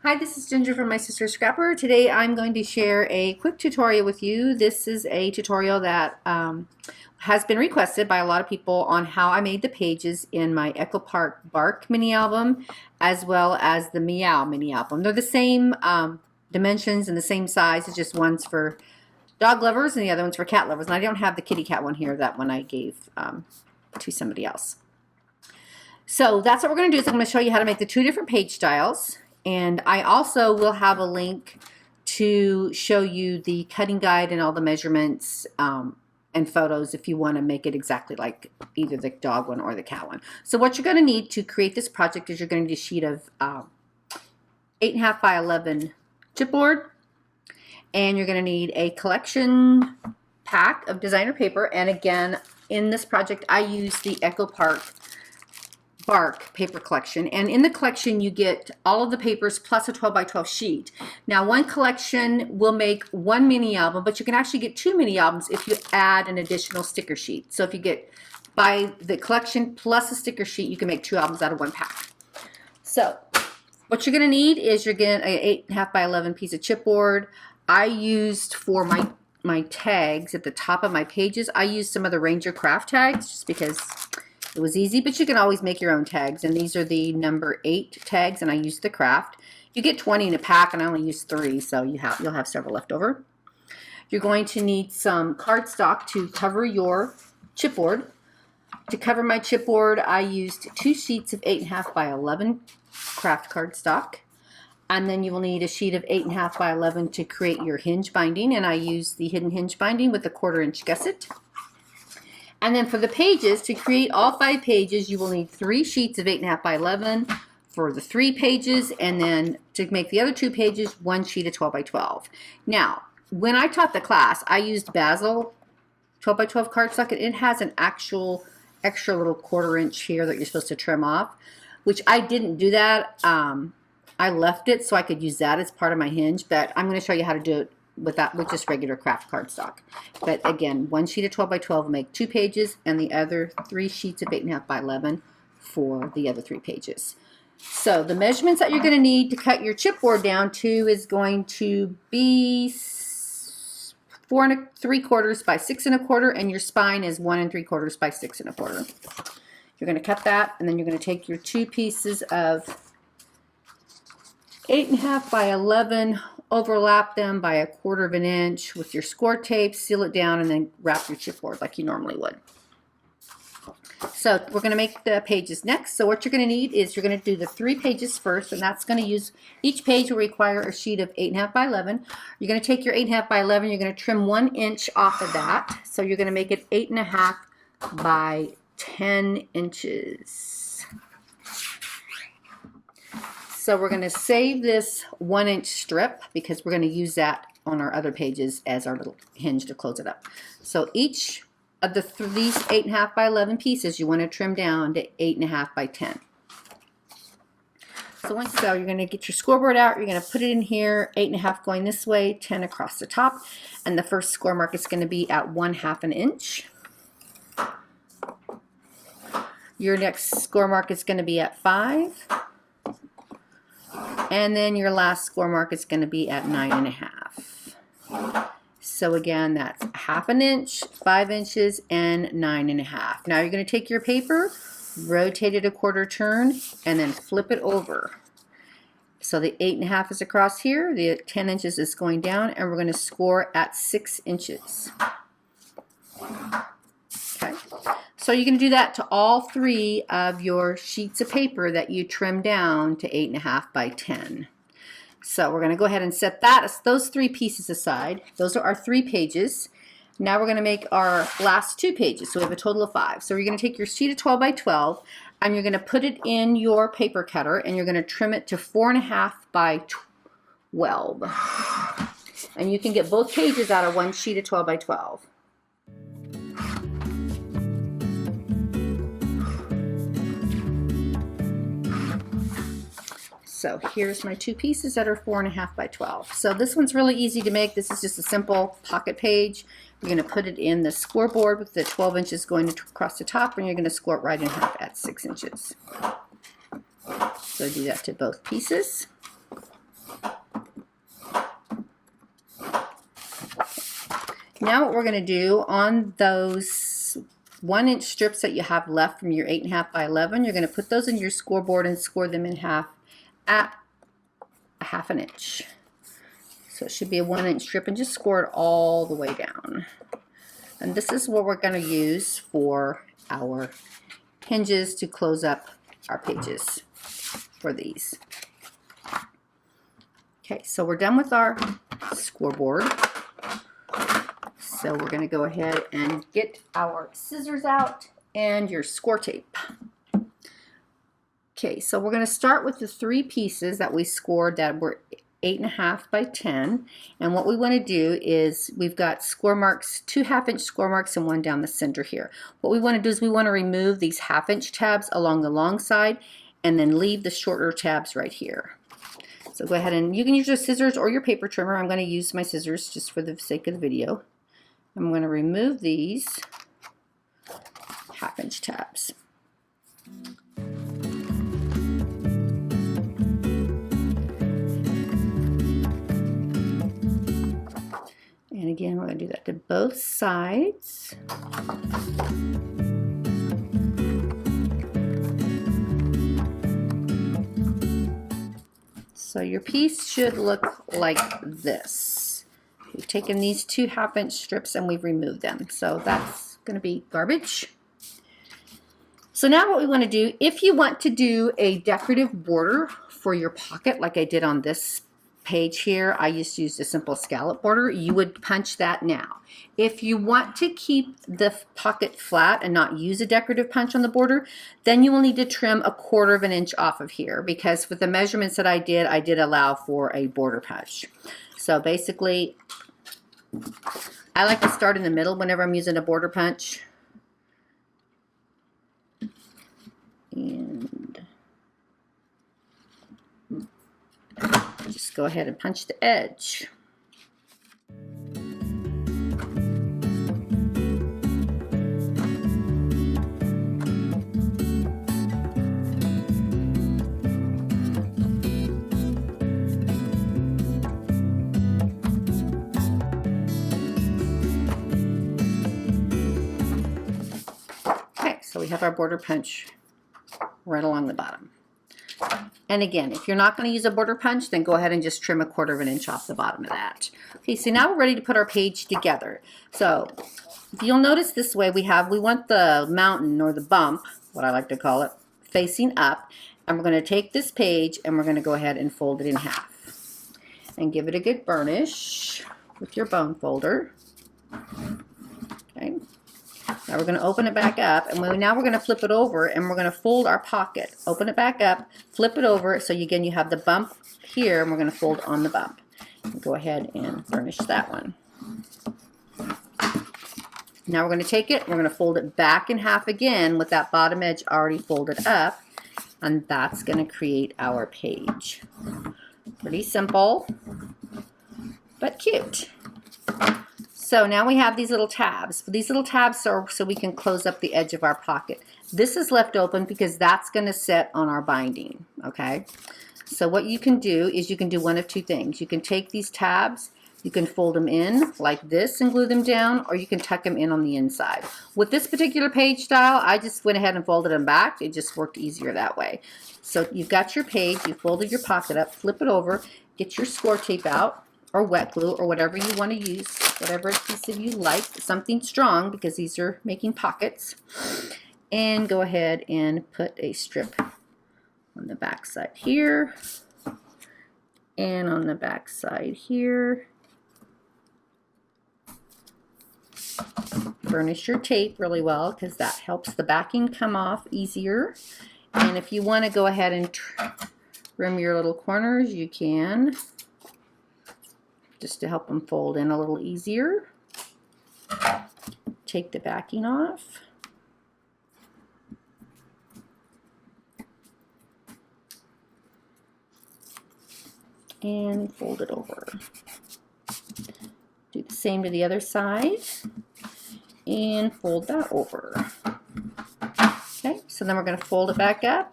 Hi, this is Ginger from My Sister Scrapper. Today I'm going to share a quick tutorial with you. This is a tutorial that has been requested by a lot of people on how I made the pages in my Echo Park Bark mini album as well as the Meow mini album. They're the same dimensions and the same size. It's just one's for dog lovers and the other one's for cat lovers. And I don't have the kitty cat one here. That one I gave to somebody else. So that's what we're going to do is I'm going to show you how to make the two different page styles. And I also will have a link to show you the cutting guide and all the measurements and photos if you want to make it exactly like either the dog one or the cat one. So what you're going to need to create this project is you're going to need a sheet of 8.5 by 11 chipboard, and you're going to need a collection pack of designer paper. And again, in this project I use the Echo Park Bark paper collection, and in the collection you get all of the papers plus a 12 by 12 sheet. Now one collection will make one mini album, but you can actually get two mini albums if you add an additional sticker sheet. So if you get by the collection plus a sticker sheet, you can make two albums out of one pack. So what you're going to need is you're getting an 8.5 by 11 piece of chipboard. I used for my tags at the top of my pages, I used some of the Ranger craft tags just because it was easy, but you can always make your own tags, and these are the number 8 tags, and I used the craft. You get 20 in a pack, and I only used 3, so you'll have several left over. You're going to need some cardstock to cover your chipboard. To cover my chipboard, I used 2 sheets of 8.5 by 11 craft cardstock, and then you will need a sheet of 8.5 by 11 to create your hinge binding, and I used the hidden hinge binding with a 1/4 inch gusset. And then for the pages, to create all 5 pages, you will need 3 sheets of 8.5 by 11 for the 3 pages, and then to make the other 2 pages, 1 sheet of 12 by 12. Now, when I taught the class, I used Basil 12 by 12 cardstock, and it has an actual extra little 1/4 inch here that you're supposed to trim off, which I didn't do that. I left it so I could use that as part of my hinge, but I'm going to show you how to do it with just regular craft cardstock. But again, 1 sheet of 12 by 12 will make 2 pages, and the other 3 sheets of 8.5 by 11 for the other 3 pages. So the measurements that you're going to need to cut your chipboard down to is going to be 4 3/4 by 6 1/4, and your spine is 1 3/4 by 6 1/4. You're going to cut that, and then you're going to take your 2 pieces of 8.5 by 11, overlap them by 1/4 inch with your score tape, seal it down, and then wrap your chipboard like you normally would. So we're going to make the pages next. So what you're going to need is you're going to do the 3 pages first, and that's going to use, each page will require a sheet of 8.5 by 11. You're going to take your 8.5 by 11, you're going to trim 1 inch off of that. So you're going to make it 8.5 by 10 inches. So we're going to save this 1 inch strip because we're going to use that on our other pages as our little hinge to close it up. So each of these 8.5 by 11 pieces you want to trim down to 8.5 by 10. So you're going to get your scoreboard out, you're going to put it in here, 8.5 going this way, 10 across the top, and the first score mark is going to be at 1/2 inch. Your next score mark is going to be at 5. And then your last score mark is going to be at 9.5. So again, that's 1/2 inch, 5 inches, and 9.5. Now you're going to take your paper, rotate it a 1/4 turn, and then flip it over. So the 8.5 is across here, the 10 inches is going down, and we're going to score at 6 inches. Okay. So you're going to do that to all 3 of your sheets of paper that you trim down to 8.5 by 10. So we're going to go ahead and set those 3 pieces aside. Those are our 3 pages. Now we're going to make our last 2 pages. So we have a total of 5. So you're going to take your sheet of 12 by 12 and you're going to put it in your paper cutter, and you're going to trim it to 4.5 by 12. And you can get both pages out of 1 sheet of 12 by 12. So here's my two pieces that are 4.5 by 12. So this one's really easy to make. This is just a simple pocket page. You're going to put it in the scoreboard with the 12 inches going across the top, and you're going to score it right in half at 6 inches. So do that to both pieces. Now what we're going to do on those 1-inch strips that you have left from your 8.5 by 11, you're going to put those in your scoreboard and score them in half at a 1/2 inch. So it should be a 1-inch strip, and just score it all the way down. And this is what we're going to use for our hinges to close up our pages for these. Okay, so we're done with our scoreboard. So we're going to go ahead and get our scissors out and your score tape. Okay, so we're going to start with the 3 pieces that we scored that were 8.5 by 10. And what we want to do is we've got score marks, 2 1/2-inch score marks and one down the center here. What we want to do is we want to remove these 1/2-inch tabs along the long side and then leave the shorter tabs right here. So go ahead and you can use your scissors or your paper trimmer. I'm going to use my scissors just for the sake of the video. I'm going to remove these 1/2-inch tabs. And again, we're going to do that to both sides. So your piece should look like this. We've taken these 2 1/2-inch strips and we've removed them. So that's going to be garbage. So now what we want to do, if you want to do a decorative border for your pocket like I did on this page here, I used to use a simple scallop border, you would punch that now. If you want to keep the pocket flat and not use a decorative punch on the border, then you will need to trim 1/4 inch off of here, because with the measurements that I did allow for a border punch. So basically, I like to start in the middle whenever I'm using a border punch. And just go ahead and punch the edge. Okay, so we have our border punch right along the bottom. And again, if you're not going to use a border punch, then go ahead and just trim 1/4 inch off the bottom of that. Okay, so now we're ready to put our page together. So if you'll notice this way, we want the mountain or the bump, what I like to call it, facing up. And we're going to take this page and we're going to go ahead and fold it in half. And give it a good burnish with your bone folder. Okay. Now we're going to open it back up, and now we're going to flip it over, and we're going to fold our pocket. Open it back up, flip it over, so again you have the bump here, and we're going to fold on the bump. Go ahead and burnish that one. Now we're going to take it, we're going to fold it back in half again with that bottom edge already folded up, and that's going to create our page. Pretty simple, but cute. So now we have these little tabs. These little tabs are so we can close up the edge of our pocket. This is left open because that's going to sit on our binding, okay? So what you can do is you can do one of 2 things. You can take these tabs, you can fold them in like this and glue them down, or you can tuck them in on the inside. With this particular page style, I just went ahead and folded them back. It just worked easier that way. So you've got your page, you folded your pocket up, flip it over, get your score tape out, or wet glue, or whatever you want to use, whatever adhesive you like, something strong because these are making pockets. And go ahead and put a strip on the back side here, and on the back side here. Burnish your tape really well because that helps the backing come off easier. And if you want to go ahead and trim your little corners, you can, just to help them fold in a little easier. Take the backing off. and fold it over. Do the same to the other side and fold that over. Okay, so then we're going to fold it back up,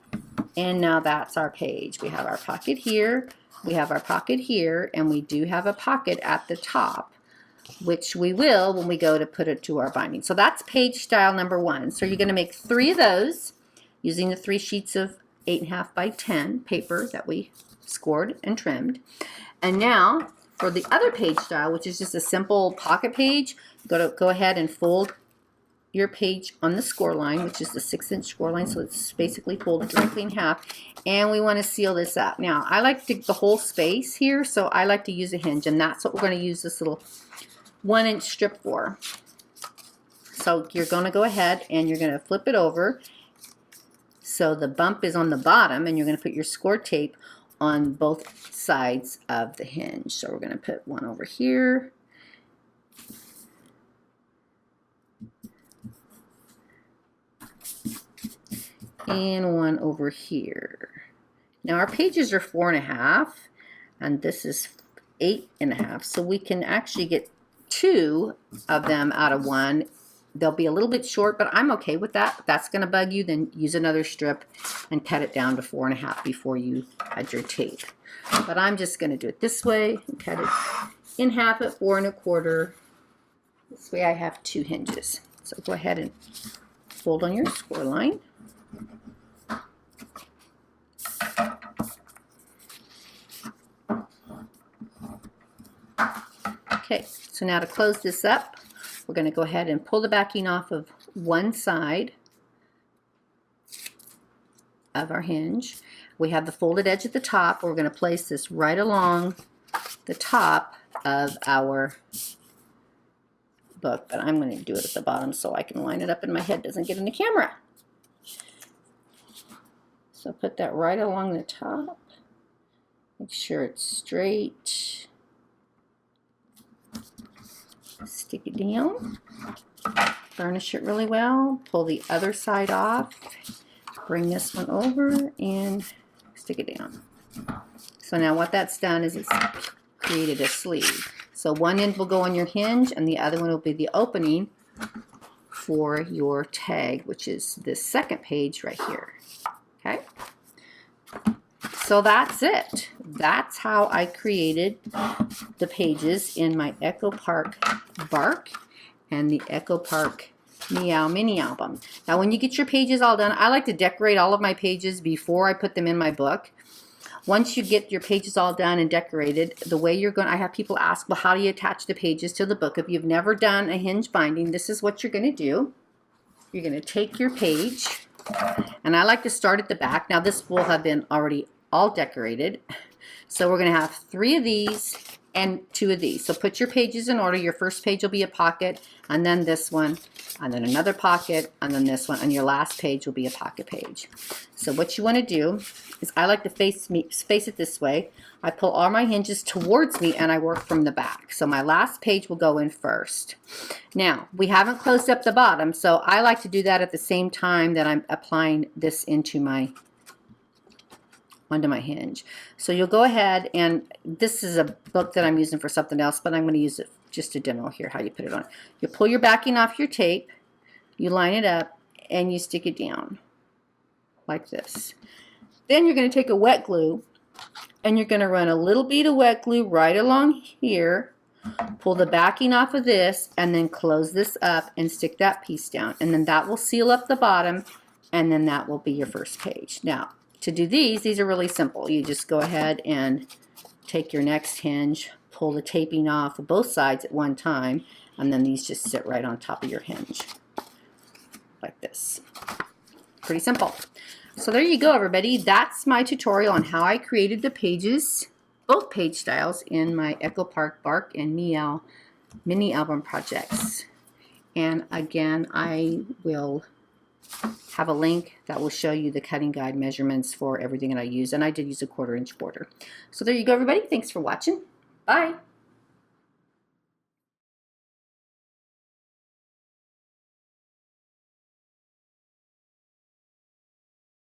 and now that's our page. We have our pocket here, we have our pocket here, and we do have a pocket at the top, which we will when we go to put it to our binding. So that's page style number 1. So you're going to make 3 of those using the 3 sheets of 8.5 by 10 paper that we scored and trimmed. And now for the other page style, which is just a simple pocket page, go ahead and fold your page on the score line, which is the 6-inch score line, so it's basically folded directly in half, and we want to seal this up. Now I like the whole space here, so I like to use a hinge, and that's what we're going to use this little 1-inch strip for. So you're going to go ahead and you're going to flip it over so the bump is on the bottom, and you're going to put your score tape on both sides of the hinge. So we're going to put one over here, and one over here. Now our pages are 4.5 and this is 8.5, so we can actually get 2 of them out of 1. They'll be a little bit short, but I'm okay with that. If that's going to bug you, then use another strip and cut it down to 4.5 before you add your tape. But I'm just going to do it this way and cut it in half at 4 1/4. This way I have 2 hinges. So go ahead and fold on your score line. Okay, so now to close this up, we're going to go ahead and pull the backing off of one side of our hinge. We have the folded edge at the top. We're going to place this right along the top of our book, but I'm going to do it at the bottom so I can line it up and my head doesn't get in the camera. So put that right along the top. Make sure it's straight. Stick it down. Burnish it really well. Pull the other side off. Bring this one over and stick it down. So now what that's done is it's created a sleeve. So one end will go on your hinge and the other one will be the opening for your tag, which is this second page right here. Okay? So that's it. That's how I created the pages in my Echo Park Bark and the Echo Park Meow mini album. Now when you get your pages all done, I like to decorate all of my pages before I put them in my book. Once you get your pages all done and decorated, the way you're going, I have people ask, well, how do you attach the pages to the book? If you've never done a hinge binding, this is what you're going to do. You're going to take your page, and I like to start at the back. Now this will have been already all decorated. So we're going to have 3 of these and 2 of these. So put your pages in order. Your first page will be a pocket, and then this one, and then another pocket, and then this one, and your last page will be a pocket page. So what you want to do is, I like to face it this way. I pull all my hinges towards me and I work from the back. So my last page will go in first. Now we haven't closed up the bottom, so I like to do that at the same time that I'm applying this into onto my hinge. So you'll go ahead, and this is a book that I'm using for something else, but I'm going to use it just to demo here how you put it on. You pull your backing off your tape, you line it up, and you stick it down like this. Then you're going to take a wet glue and you're going to run a little bead of wet glue right along here, pull the backing off of this, and then close this up and stick that piece down, and then that will seal up the bottom, and then that will be your first page. Now to do these are really simple. You just go ahead and take your next hinge, pull the taping off of both sides at one time, and then these just sit right on top of your hinge like this. Pretty simple. So there you go, everybody. That's my tutorial on how I created the pages, both page styles, in my Echo Park Bark and Meow mini album projects. And again, I will have a link that will show you the cutting guide measurements for everything that I use, and I did use a 1/4 inch border. So there you go, everybody. Thanks for watching. Bye.